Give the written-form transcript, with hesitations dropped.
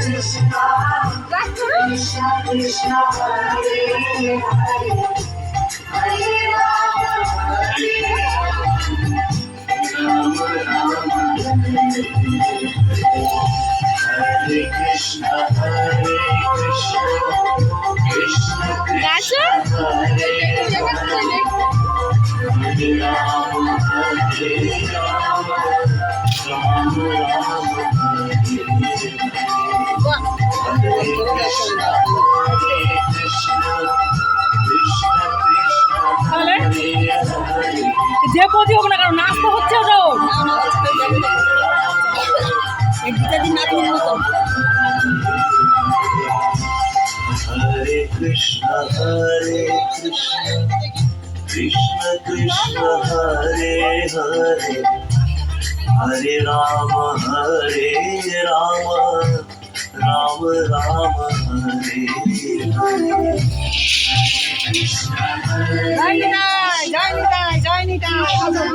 Krishna Hare Hare Hare Rama Hare Rama Rama Hare Krishna Hare Krishna Krishna Krishna Hare Hare Hare Rama Hare Rama Rama Rama Hare Hare Krishna Hare Krishna Krishna Krishna Hare Hare যে পদি হোক না কারণ নাচতে হচ্ছে ওটাও গীতাদিন নাচের মতো। Hare Krishna Krishna Krishna Hare Hare Hare Rama Rama Rama Hare Hare জয় নিতাই জয় নিতাই জয় নিতাই।